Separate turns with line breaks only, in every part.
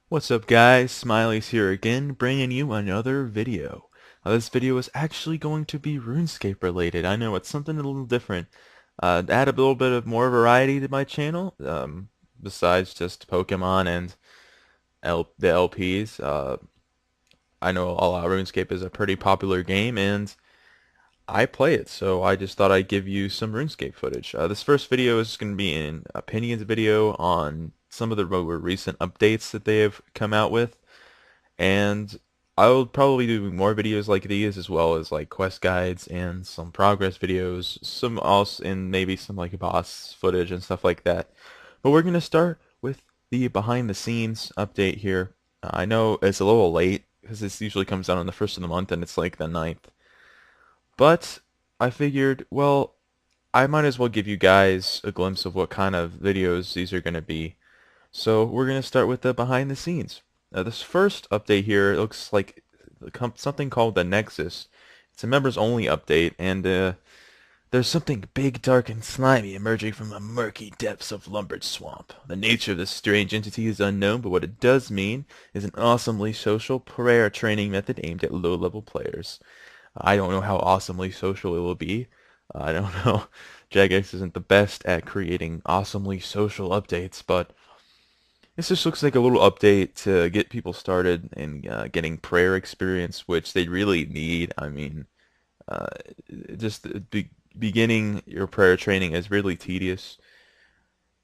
What's up guys, Smiley's here again, bringing you another video. This video is actually going to be RuneScape related. I know it's something a little different. Add a little bit of more variety to my channel, besides just Pokemon and the LPs. I know a lot RuneScape is a pretty popular game and I play it, so I just thought I'd give you some RuneScape footage. This first video is going to be an opinions video on some of the more recent updates that they have come out with. And I will probably do more videos like these as well as like quest guides and some progress videos, some also and maybe some like boss footage and stuff like that. But we're gonna start with the behind the scenes update here. I know it's a little late because this usually comes out on the first of the month and it's like the 9th. But I figured, well, I might as well give you guys a glimpse of what kind of videos these are gonna be. So we're going to start with the behind the scenes. This first update here looks like something called the Nexus. It's a members only update, and there's something big, dark, and slimy emerging from the murky depths of Lumbridge Swamp. The nature of this strange entity is unknown, but what it does mean is an awesomely social prayer training method aimed at low-level players. I don't know how awesomely social it will be. I don't know. Jagex isn't the best at creating awesomely social updates, but this just looks like a little update to get people started in getting prayer experience, which they really need. I mean, uh, just beginning your prayer training is really tedious.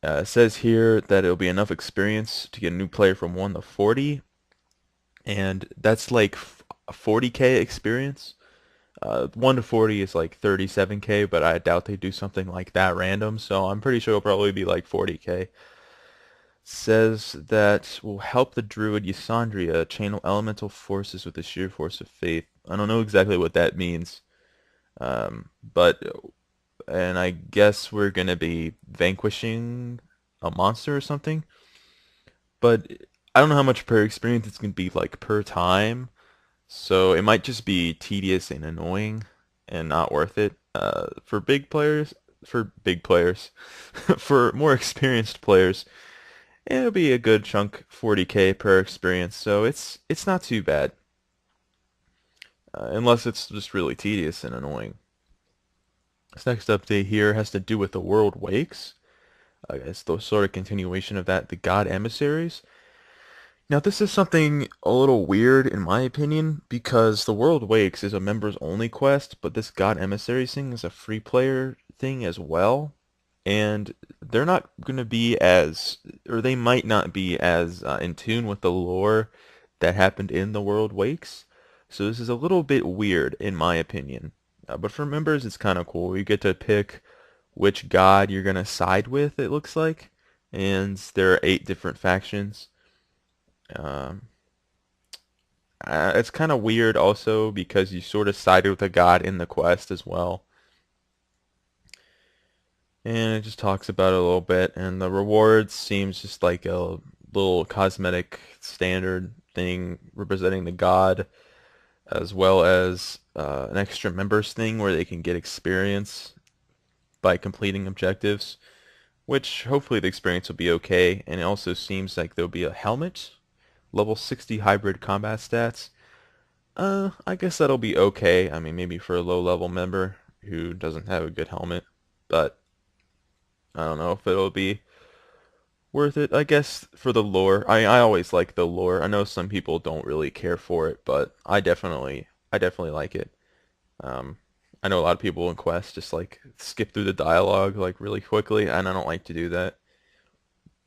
It says here that it'll be enough experience to get a new player from 1 to 40, and that's like 40k experience. 1 to 40 is like 37k, but I doubt they do something like that random, so I'm pretty sure it'll probably be like 40k. Says that will help the druid Ysandria channel elemental forces with the sheer force of faith. I don't know exactly what that means, but and I guess we're gonna be vanquishing a monster or something. But I don't know how much per experience it's gonna be like per time, so it might just be tedious and annoying and not worth it. For big players, for more experienced players. It'll be a good chunk, 40k per experience, so it's not too bad, unless it's just really tedious and annoying. This next update here has to do with the World Wakes. It's the sort of continuation of that, the God Emissaries. Now this is something a little weird in my opinion, because the World Wakes is a members only quest, but this God Emissaries thing is a free player thing as well. And they're not going to be as, or they might not be as in tune with the lore that happened in the World Wakes. So this is a little bit weird in my opinion. But for members, it's kind of cool. You get to pick which god you're going to side with, it looks like. And there are 8 different factions. Um, it's kind of weird also because you sort of sided with a god in the quest as well. And it just talks about it a little bit, and the rewards seems just like a little cosmetic standard thing representing the god, as well as an extra members thing where they can get experience by completing objectives, which hopefully the experience will be okay. And it also seems like there'll be a helmet, level 60 hybrid combat stats. I guess that'll be okay. I mean, maybe for a low level member who doesn't have a good helmet, but I don't know if it'll be worth it. I guess for the lore. I always like the lore. I know some people don't really care for it, but I definitely like it. Um, I know a lot of people in Quest just like skip through the dialogue like really quickly, and I don't like to do that.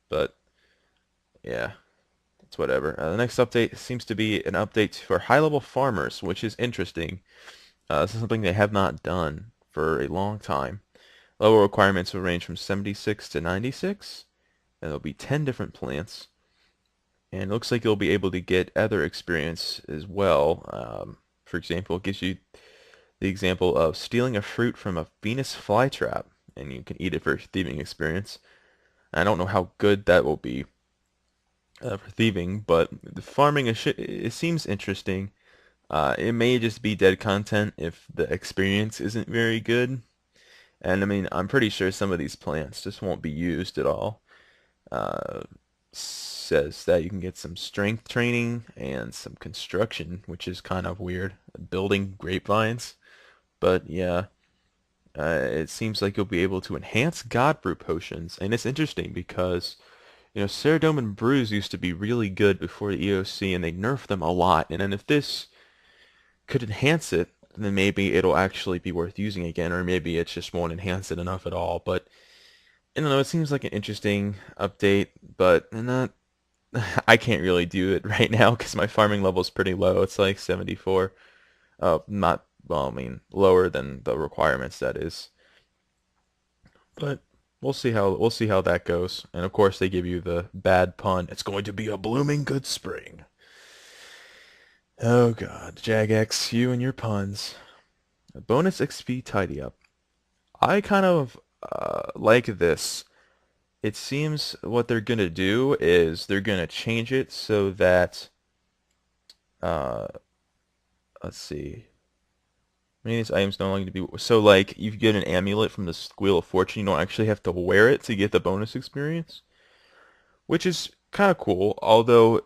But yeah, it's whatever. The next update seems to be an update for high-level farmers, which is interesting. This is something they have not done for a long time. Level requirements will range from 76 to 96, and there'll be 10 different plants. And it looks like you'll be able to get other experience as well. For example, it gives you the example of stealing a fruit from a Venus flytrap, and you can eat it for thieving experience. I don't know how good that will be for thieving, but the farming it seems interesting. It may just be dead content if the experience isn't very good. And I mean, I'm pretty sure some of these plants just won't be used at all. Uh, says that you can get some strength training and some construction, which is kind of weird. Building grapevines. But yeah, it seems like you'll be able to enhance God Brew potions. And it's interesting because, Ceridome and Brews used to be really good before the EOC, and they nerfed them a lot. And then if this could enhance it, then maybe it'll actually be worth using again, or maybe it just won't enhance it enough at all. But I don't know, it seems like an interesting update, but not, I can't really do it right now because my farming level is pretty low. It's like 74. Not, well, I mean, lower than the requirements, that is. But we'll see how that goes. And of course they give you the bad pun. It's going to be a blooming good spring. Oh god, Jagex, you and your puns. Bonus XP tidy up. I kind of like this. It seems what they're gonna do is they're gonna change it so that uh, let's see. Many of these items no longer to be so like you get an amulet from the Wheel of Fortune, you don't actually have to wear it to get the bonus experience, which is kind of cool. Although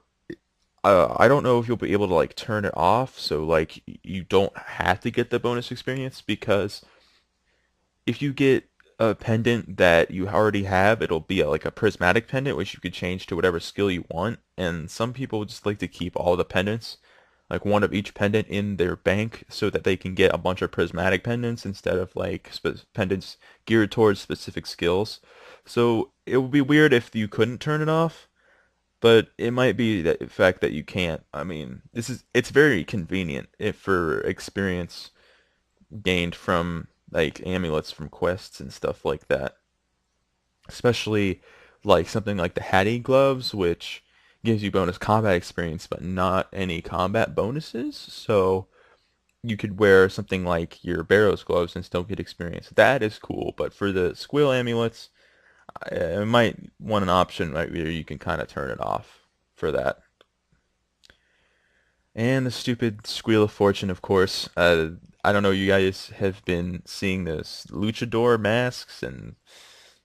I don't know if you'll be able to like turn it off, so like you don't have to get the bonus experience because if you get a pendant that you already have, it'll be like a prismatic pendant, which you could change to whatever skill you want. And some people just like to keep all the pendants, like one of each pendant in their bank, so that they can get a bunch of prismatic pendants instead of like pendants geared towards specific skills. So it would be weird if you couldn't turn it off, but it might be the fact that you can't. I mean, it's very convenient if for experience gained from like amulets from quests and stuff like that. Especially like something like the Hattie gloves, which gives you bonus combat experience but not any combat bonuses. So you could wear something like your Barrows gloves and still get experience. That is cool, but for the squill amulets, I might want an option right where you can kind of turn it off for that. And the stupid Squeal of Fortune, of course. I don't know, you guys have been seeing this luchador masks and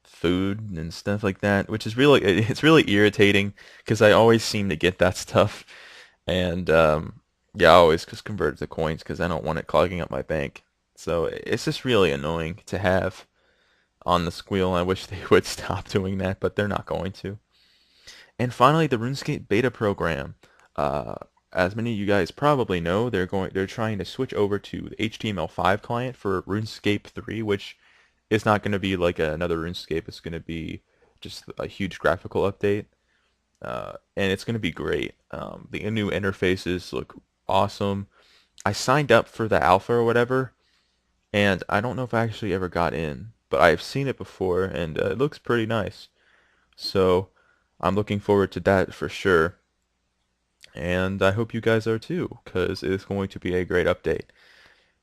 food and stuff like that, which is really, it's really irritating because I always seem to get that stuff. And yeah, I always just convert it to coins because I don't want it clogging up my bank. So it's just really annoying to have on the Squeal. I wish they would stop doing that, but they're not going to. And finally, the RuneScape beta program. Uh, as many of you guys probably know, they're trying to switch over to the HTML5 client for RuneScape 3, which is not going to be like another RuneScape. It's going to be just a huge graphical update, and it's going to be great. The new interfaces look awesome. I signed up for the alpha or whatever, and I don't know if I actually ever got in, but I've seen it before, and it looks pretty nice. So I'm looking forward to that for sure. And I hope you guys are too, because it's going to be a great update.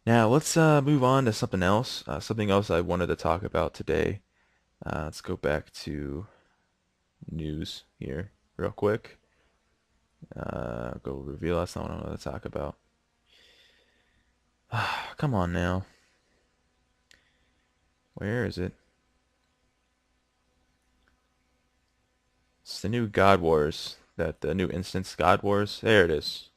Now let's move on to something else. Something else I wanted to talk about today. Let's go back to news here real quick. Go reveal. That's not what I want to talk about. Come on now. Where is it? It's the new God Wars. The new instance God Wars. There it is.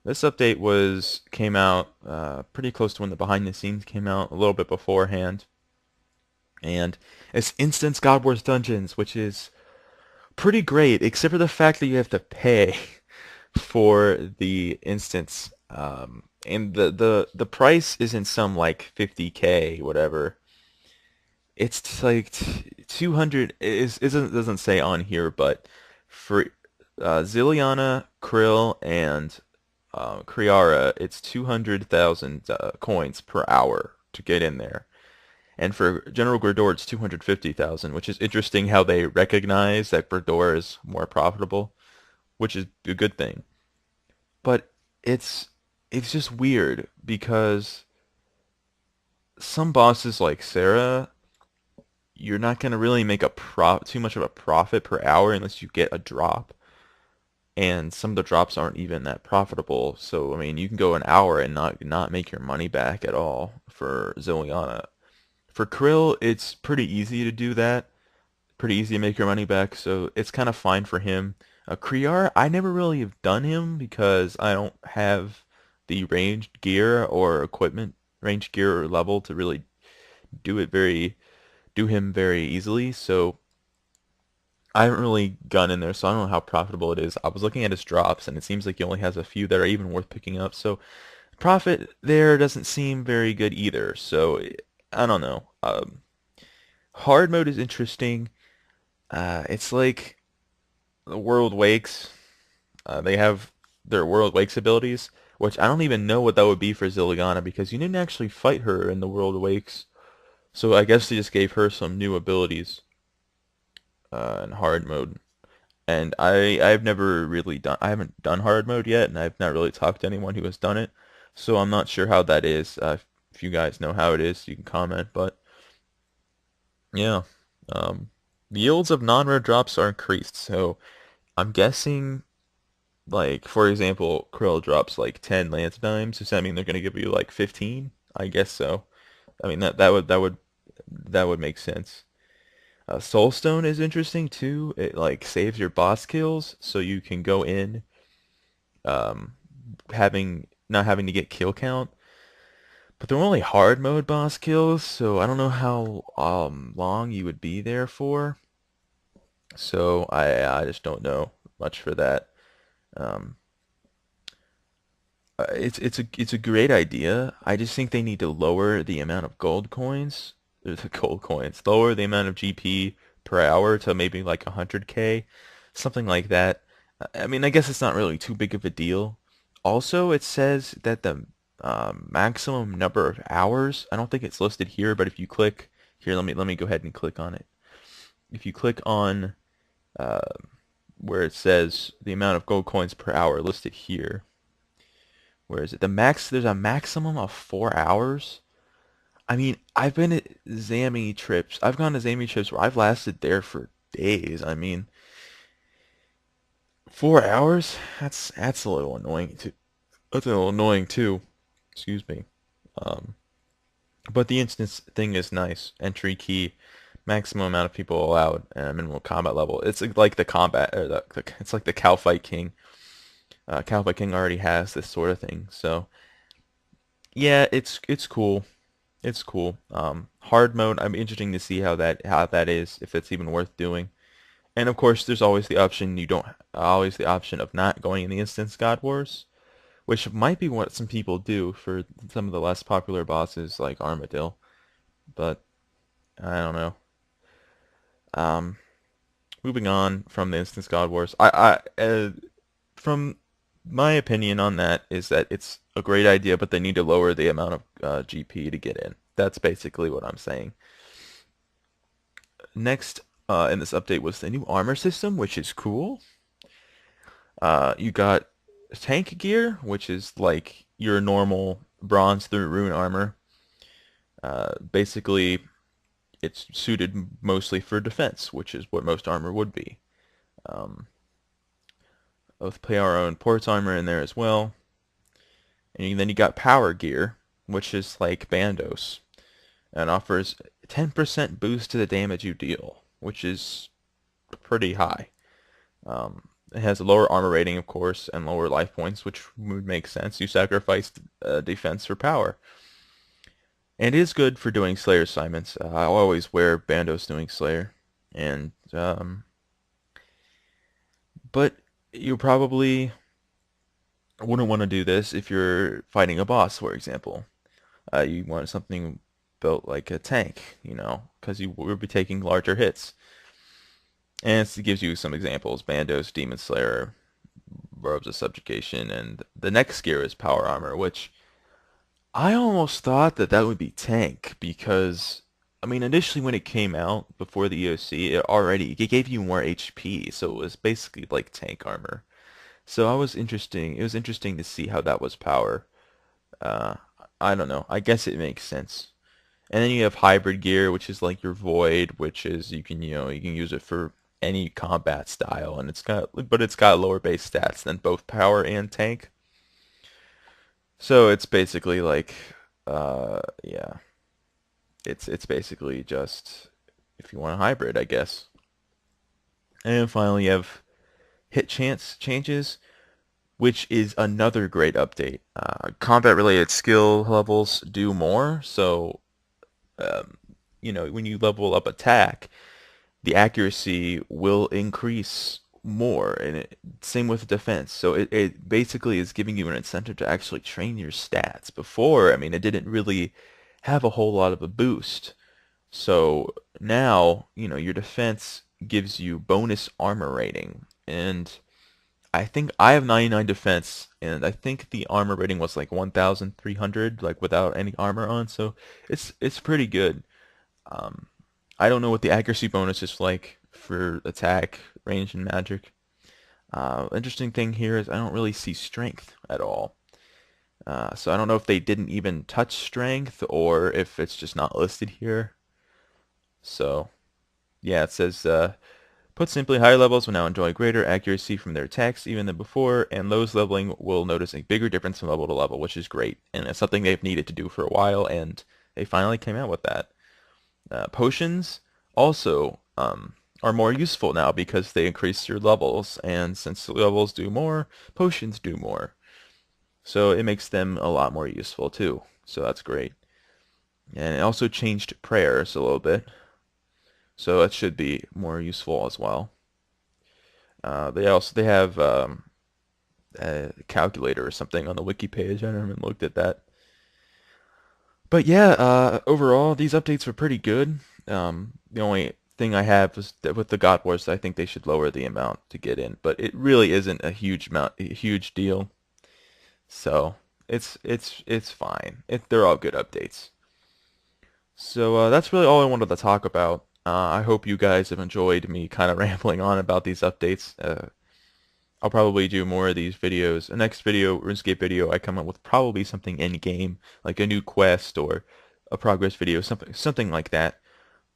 This update came out pretty close to when the behind the scenes came out, a little bit beforehand. And it's Instance God Wars Dungeons, which is pretty great, except for the fact that you have to pay for the instance. And the price isn't some like 50K, whatever. It's like 200, doesn't say on here, but for Zilliana, Krill, and kree'arra, it's 200,000 coins per hour to get in there. And for General Gridor, it's 250,000, which is interesting how they recognize that Gridor is more profitable, which is a good thing. But it's just weird because some bosses like Sarah, you're not going to really make too much of a profit per hour unless you get a drop. And some of the drops aren't even that profitable. So I mean, you can go an hour and not make your money back at all for Zilliana. For Krill, it's pretty easy to do that. pretty easy to make your money back, so it's kind of fine for him. Kree'arra, I never really have done him because I don't have the ranged gear or equipment, ranged gear or level to really do it very, do him very easily. So I haven't really gone in there, so I don't know how profitable it is. I was looking at his drops, and it seems like he only has a few that are even worth picking up. So profit there doesn't seem very good either. So I don't know. Hard mode is interesting. It's like the World Wakes. They have their World Wakes abilities, which I don't even know what that would be for Zilliana because you didn't actually fight her in the World Wakes. So I guess they just gave her some new abilities in hard mode. And I've never really done I haven't done hard mode yet, and I've not really talked to anyone who has done it. So I'm not sure how that is. If you guys know how it is, you can comment. But yeah, um, the yields of non-rare drops are increased. So I'm guessing, like for example, Krill drops like 10 Lance Dimes. Does that mean they're gonna give you like 15? I guess so. I mean that would make sense. Soulstone is interesting too. It like saves your boss kills, so you can go in um, having not having to get kill count. But they're only hard mode boss kills, so I don't know how long you would be there for. So I just don't know much for that. Um, it's a great idea. I just think they need to lower the amount of gold coins. The gold coins. Lower the amount of GP per hour to maybe like 100K, something like that. I mean, I guess it's not really too big of a deal. Also, it says that the maximum number of hours. I don't think it's listed here, but if you click here, let me go ahead and click on it. If you click on uh, where it says the amount of gold coins per hour listed here. Where is it? There's a maximum of 4 hours. I mean, I've been at Zammy trips. I've gone to Zammy trips where I've lasted there for days. I mean, 4 hours? That's a little annoying too. That's a little annoying too. Excuse me. Um, but the instance thing is nice. Entry key, maximum amount of people allowed, and minimal combat level. It's like the combat, or it's like the Cow Fight King. Cow Fight King already has this sort of thing, so yeah, it's cool. It's cool. Hard mode, I'm interesting to see how that is, if it's even worth doing. And of course, there's always the option you don't always the option of not going in the instance God Wars, which might be what some people do for some of the less popular bosses like Armadillo. But I don't know. Um, moving on from the instance God Wars, from my opinion on that is that it's a great idea, but they need to lower the amount of GP to get in. That's basically what I'm saying. Next in this update was the new armor system, which is cool. You got tank gear, which is like your normal bronze through rune armor. Basically, it's suited mostly for defense, which is what most armor would be. Um, Let's play our own ports armor in there as well. And then you got power gear, which is like Bandos, and offers 10% boost to the damage you deal, which is pretty high. It has a lower armor rating, of course, and lower life points, which would make sense. You sacrificed defense for power. And it is good for doing Slayer assignments. I always wear Bandos doing Slayer. And, but you probably wouldn't want to do this if you're fighting a boss, for example. You want something built like a tank, because you will be taking larger hits. And it gives you some examples: Bandos, Demon Slayer, Robes of Subjugation, and the next gear is Power Armor, which I almost thought that would be tank because, I mean, initially when it came out before the EOC, it gave you more HP, so it was basically like tank armor. So it was interesting to see how that was power. Uh, I don't know. I guess it makes sense. And then you have hybrid gear, which is like your void, which is you can use it for any combat style, and it's got lower base stats than both power and tank. So it's basically like, yeah, it's basically just if you want a hybrid, I guess. And finally, you have hit chance changes, which is another great update. Combat-related skill levels do more, so um, when you level up attack, the accuracy will increase more, and same with defense. So it basically is giving you an incentive to actually train your stats. Before, I mean, it didn't really have a whole lot of a boost. So now, your defense gives you bonus armor rating, and I think I have 99 defense, and I think the armor rating was like 1,300, like without any armor on. So it's pretty good. Um, I don't know what the accuracy bonus is like for attack, range, and magic. Interesting thing here is I don't really see strength at all. So I don't know if they didn't even touch strength or if it's just not listed here. So yeah, it says put simply, higher levels will now enjoy greater accuracy from their attacks even than before, and those leveling will notice a bigger difference from level to level, which is great, and it's something they've needed to do for a while, and they finally came out with that. Potions also are more useful now because they increase your levels, and since the levels do more, potions do more. So it makes them a lot more useful too. So that's great. And it also changed prayers a little bit, so it should be more useful as well. They have a calculator or something on the wiki page. I haven't looked at that. But yeah, overall, these updates were pretty good. The only thing I have is that with the God Wars, I think they should lower the amount to get in, but it really isn't a huge deal. So it's fine. They're all good updates. So that's really all I wanted to talk about. I hope you guys have enjoyed me kind of rambling on about these updates. I'll probably do more of these videos. The next video, RuneScape video, I come up with probably something in game, like a new quest or a progress video, something like that.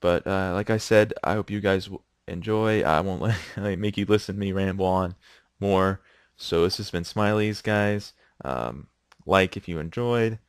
But like I said, I hope you guys enjoy. I won't make you listen to me ramble on more. So this has been ISmileyzI, guys. Like if you enjoyed.